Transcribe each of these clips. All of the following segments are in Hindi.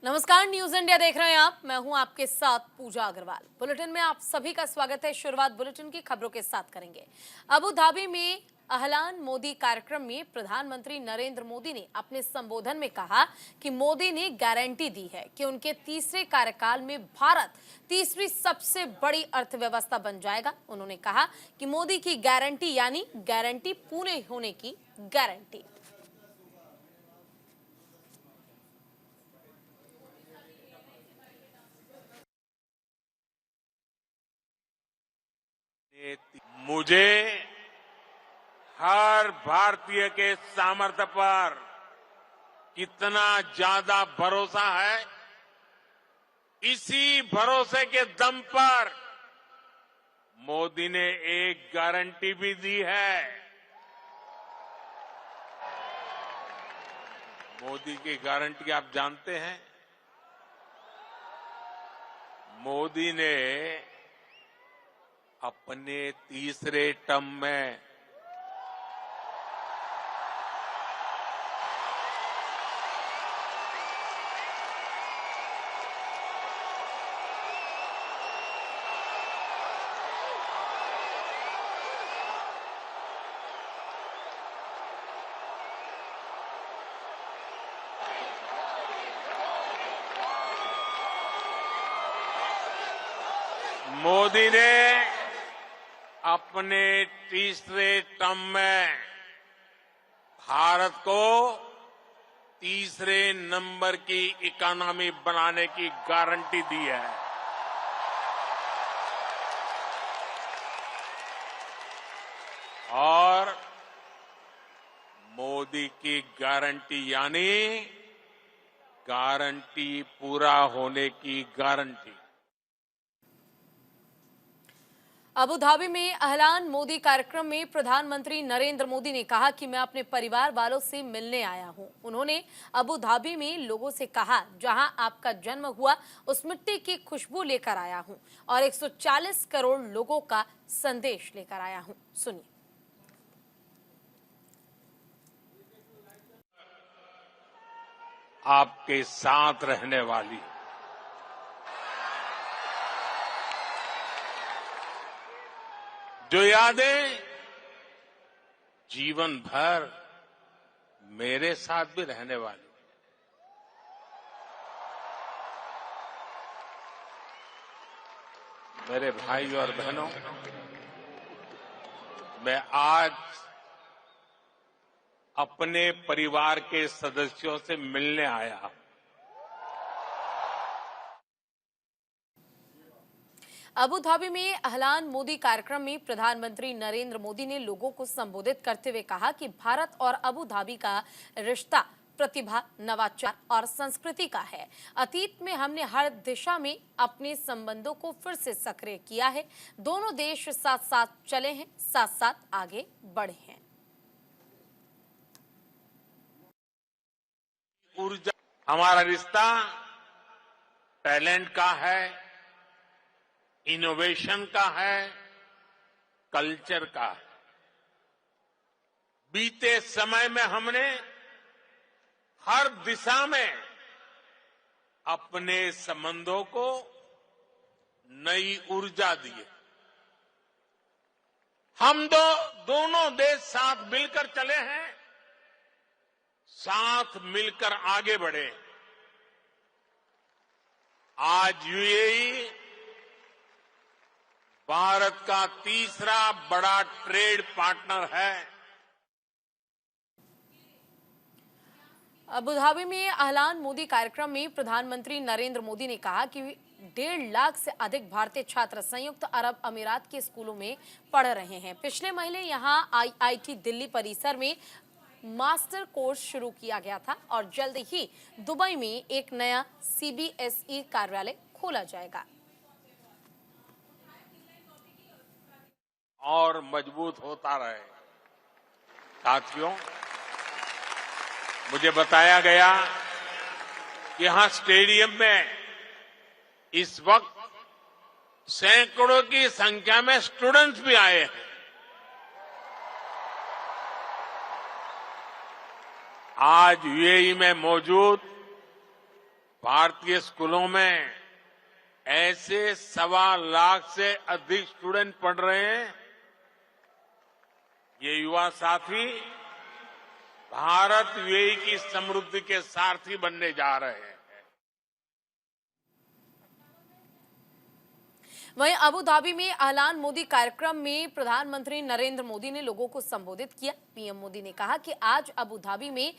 नमस्कार, न्यूज इंडिया देख रहे हैं आप। मैं हूं आपके साथ पूजा अग्रवाल। बुलेटिन में आप सभी का स्वागत है। शुरुआत बुलेटिन की खबरों के साथ करेंगे। अबू धाबी में अहलान मोदी कार्यक्रम में प्रधानमंत्री नरेंद्र मोदी ने अपने संबोधन में कहा कि मोदी ने गारंटी दी है कि उनके तीसरे कार्यकाल में भारत तीसरी सबसे बड़ी अर्थव्यवस्था बन जाएगा। उन्होंने कहा कि मोदी की गारंटी यानी गारंटी पूरे होने की गारंटी। मुझे हर भारतीय के सामर्थ्य पर कितना ज्यादा भरोसा है, इसी भरोसे के दम पर मोदी ने एक गारंटी भी दी है। मोदी की गारंटी आप जानते हैं। मोदी ने अपने तीसरे टर्म में मोदी ने अपने तीसरे टर्म में भारत को तीसरे नंबर की इकोनॉमी बनाने की गारंटी दी है। और मोदी की गारंटी यानी गारंटी पूरा होने की गारंटी। अबू धाबी में अहलान मोदी कार्यक्रम में प्रधानमंत्री नरेंद्र मोदी ने कहा कि मैं अपने परिवार वालों से मिलने आया हूं। उन्होंने अबू धाबी में लोगों से कहा, जहां आपका जन्म हुआ उस मिट्टी की खुशबू लेकर आया हूं और 140 करोड़ लोगों का संदेश लेकर आया हूं। सुनिए। आपके साथ रहने वाली जो यादें जीवन भर मेरे साथ भी रहने वाली। मेरे भाई और बहनों, मैं आज अपने परिवार के सदस्यों से मिलने आया हूं। अबू धाबी में अहलान मोदी कार्यक्रम में प्रधानमंत्री नरेंद्र मोदी ने लोगों को संबोधित करते हुए कहा कि भारत और अबू धाबी का रिश्ता प्रतिभा, नवाचार और संस्कृति का है। अतीत में हमने हर दिशा में अपने संबंधों को फिर से सक्रिय किया है। दोनों देश साथ साथ चले हैं, साथ साथ आगे बढ़े हैं। ऊर्जा, हमारा रिश्ता टैलेंट का है, इनोवेशन का है, कल्चर का है। बीते समय में हमने हर दिशा में अपने संबंधों को नई ऊर्जा दी है। हम दोनों देश साथ मिलकर चले हैं, साथ मिलकर आगे बढ़े। आज यूएई भारत का तीसरा बड़ा ट्रेड पार्टनर है। अबू धाबी में अहलान मोदी कार्यक्रम में प्रधानमंत्री नरेंद्र मोदी ने कहा कि 1.5 लाख से अधिक भारतीय छात्र संयुक्त अरब अमीरात के स्कूलों में पढ़ रहे हैं। पिछले महीने यहां आईआईटी दिल्ली परिसर में मास्टर कोर्स शुरू किया गया था और जल्द ही दुबई में एक नया सीबीएसई कार्यालय खोला जाएगा। और मजबूत होता रहे। साथियों, मुझे बताया गया कि यहां स्टेडियम में इस वक्त सैकड़ों की संख्या में स्टूडेंट्स भी आए हैं। आज यूएई में मौजूद भारतीय स्कूलों में ऐसे 1.25 लाख से अधिक स्टूडेंट पढ़ रहे हैं। ये युवा साथी भारत यूएई की समृद्धि के सारथी बनने जा रहे हैं। वहीं अबू धाबी में अहलान मोदी कार्यक्रम में प्रधानमंत्री नरेंद्र मोदी ने लोगों को संबोधित किया। पीएम मोदी ने कहा कि आज अबू धाबी में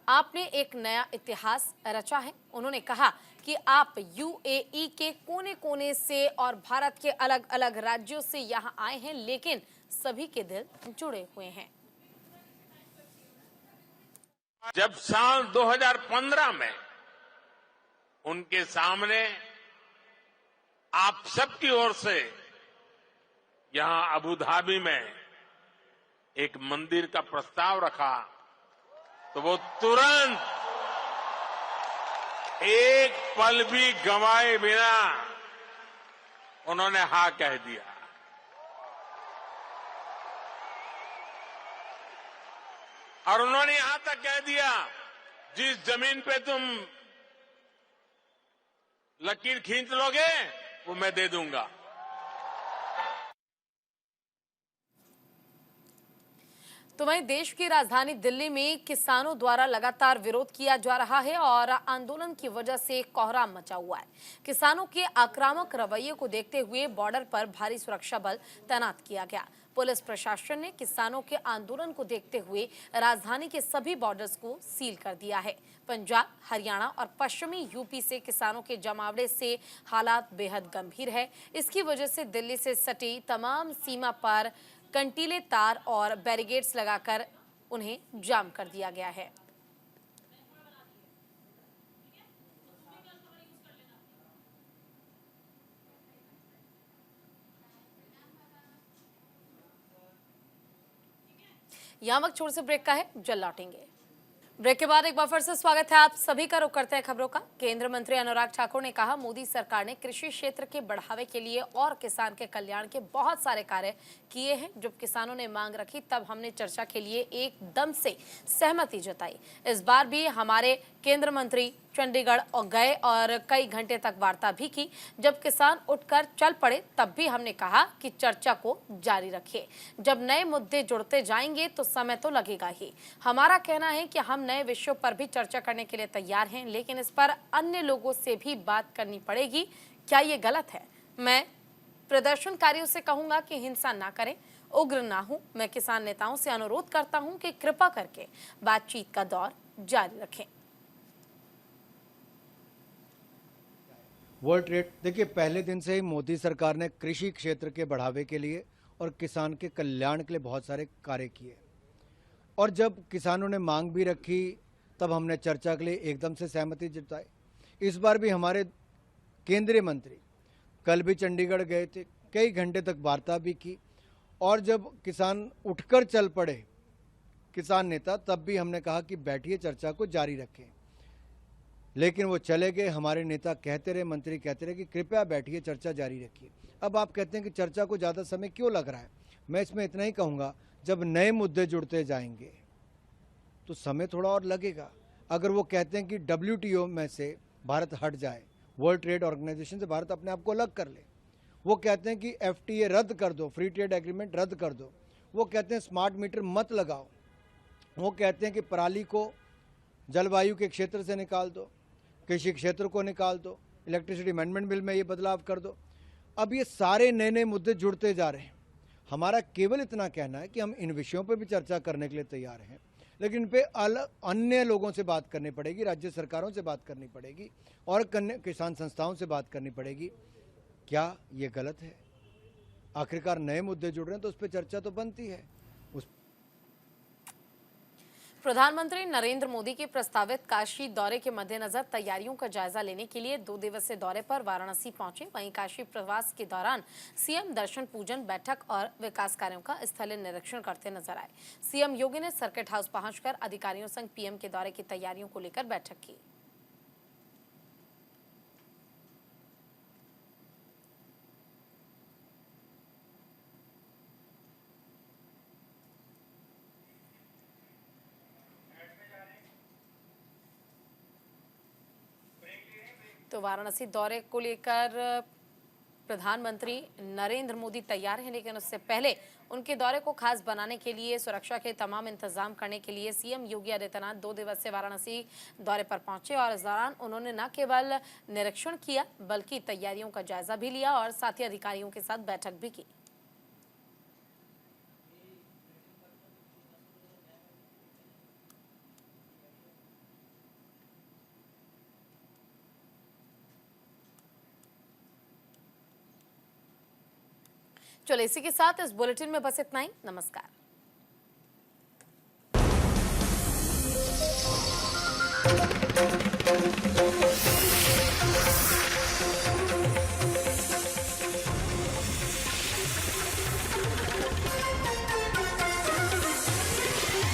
आपने एक नया इतिहास रचा है। उन्होंने कहा कि आप यूएई के कोने कोने से और भारत के अलग अलग राज्यों से यहां आए हैं, लेकिन सभी के दिल जुड़े हुए हैं। जब साल 2015 में उनके सामने आप सबकी ओर से यहां अबू धाबी में एक मंदिर का प्रस्ताव रखा, तो वो तुरंत एक पल भी गंवाए बिना उन्होंने हाँ कह दिया। और उन्होंने यहां तक कह दिया, जिस जमीन पे तुम लकीर खींच लोगे वो मैं दे दूंगा। तो वहीं देश की राजधानी दिल्ली में किसानों द्वारा लगातार विरोध किया जा रहा है और आंदोलन की वजह से कोहराम मचा हुआ है। किसानों के आक्रामक रवैये को देखते हुए बॉर्डर पर भारी सुरक्षा बल तैनात किया गया। पुलिस प्रशासन ने किसानों के आंदोलन को देखते हुए राजधानी के सभी बॉर्डर्स को सील कर दिया है। पंजाब, हरियाणा और पश्चिमी यूपी से किसानों के जमावड़े से हालात बेहद गंभीर है। इसकी वजह से दिल्ली से सटी तमाम सीमा पर कंटीले तार और बैरिकेड्स लगाकर उन्हें जाम कर दिया गया है। यहां वक्त छोड़ से ब्रेक का है, जल्द लौटेंगे। ब्रेक के बाद एक बार फिर से स्वागत है आप सभी का। रुख करते हैं खबरों का। केंद्रीय मंत्री अनुराग ठाकुर ने कहा, मोदी सरकार ने कृषि क्षेत्र के बढ़ावे के लिए और किसान के कल्याण के बहुत सारे कार्य किए हैं। जब किसानों ने मांग रखी तब हमने चर्चा के लिए एकदम से सहमति जताई। इस बार भी हमारे केंद्रीय मंत्री चंडीगढ़ गए और कई घंटे तक वार्ता भी की। जब किसान उठकर चल पड़े तब भी हमने कहा कि चर्चा को जारी रखिए। जब नए मुद्दे जुड़ते जाएंगे तो समय तो लगेगा ही। हमारा कहना है कि हम नए विषयों पर भी चर्चा करने के लिए तैयार हैं, लेकिन इस पर अन्य लोगों से भी बात करनी पड़ेगी। क्या ये गलत है? मैं प्रदर्शनकारियों से कहूंगा कि हिंसा ना करें, उग्र ना हो। मैं किसान नेताओं से अनुरोध करता हूं कि कृपा करके बातचीत का दौर जारी रखें। वर्ल्ड ट्रेड देखिए, पहले दिन से ही मोदी सरकार ने कृषि क्षेत्र के बढ़ावे के लिए और किसान के कल्याण के लिए बहुत सारे कार्य किए। और जब किसानों ने मांग भी रखी तब हमने चर्चा के लिए एकदम से सहमति जताई। इस बार भी हमारे केंद्रीय मंत्री कल भी चंडीगढ़ गए थे, कई घंटे तक वार्ता भी की। और जब किसान उठकर चल पड़े किसान नेता, तब भी हमने कहा कि बैठिए, चर्चा को जारी रखें। लेकिन वो चले गए। हमारे नेता कहते रहे, मंत्री कहते रहे कि कृपया बैठिए, चर्चा जारी रखिए। अब आप कहते हैं कि चर्चा को ज़्यादा समय क्यों लग रहा है? मैं इसमें इतना ही कहूँगा, जब नए मुद्दे जुड़ते जाएंगे तो समय थोड़ा और लगेगा। अगर वो कहते हैं कि WTO में से भारत हट जाए, वर्ल्ड ट्रेड ऑर्गेनाइजेशन से भारत अपने आप को अलग कर ले, वो कहते हैं कि FTA रद्द कर दो, फ्री ट्रेड एग्रीमेंट रद्द कर दो, वो कहते हैं स्मार्ट मीटर मत लगाओ, वो कहते हैं कि पराली को जलवायु के क्षेत्र से निकाल दो, कृषि क्षेत्र को निकाल दो, इलेक्ट्रिसिटी अमेंडमेंट बिल में ये बदलाव कर दो। अब ये सारे नए नए मुद्दे जुड़ते जा रहे हैं। हमारा केवल इतना कहना है कि हम इन विषयों पर भी चर्चा करने के लिए तैयार हैं, लेकिन इन पे अन्य लोगों से बात करनी पड़ेगी, राज्य सरकारों से बात करनी पड़ेगी और किसान संस्थाओं से बात करनी पड़ेगी। क्या ये गलत है? आखिरकार नए मुद्दे जुड़ रहे हैं तो उस पर चर्चा तो बनती है। प्रधानमंत्री नरेंद्र मोदी के प्रस्तावित काशी दौरे के मद्देनजर तैयारियों का जायजा लेने के लिए 2 दिवसीय दौरे पर वाराणसी पहुंचे। वहीं काशी प्रवास के दौरान सीएम दर्शन पूजन, बैठक और विकास कार्यों का स्थलीय निरीक्षण करते नजर आए। सीएम योगी ने सर्किट हाउस पहुंचकर अधिकारियों संग पीएम के दौरे की तैयारियों को लेकर बैठक की। तो वाराणसी दौरे को लेकर प्रधानमंत्री नरेंद्र मोदी तैयार हैं, लेकिन उससे पहले उनके दौरे को खास बनाने के लिए सुरक्षा के तमाम इंतजाम करने के लिए सीएम योगी आदित्यनाथ 2 दिवसीय वाराणसी दौरे पर पहुंचे और इस दौरान उन्होंने न केवल निरीक्षण किया बल्कि तैयारियों का जायजा भी लिया और साथ ही अधिकारियों के साथ बैठक भी की। चलो इसी के साथ इस बुलेटिन में बस इतना ही। नमस्कार।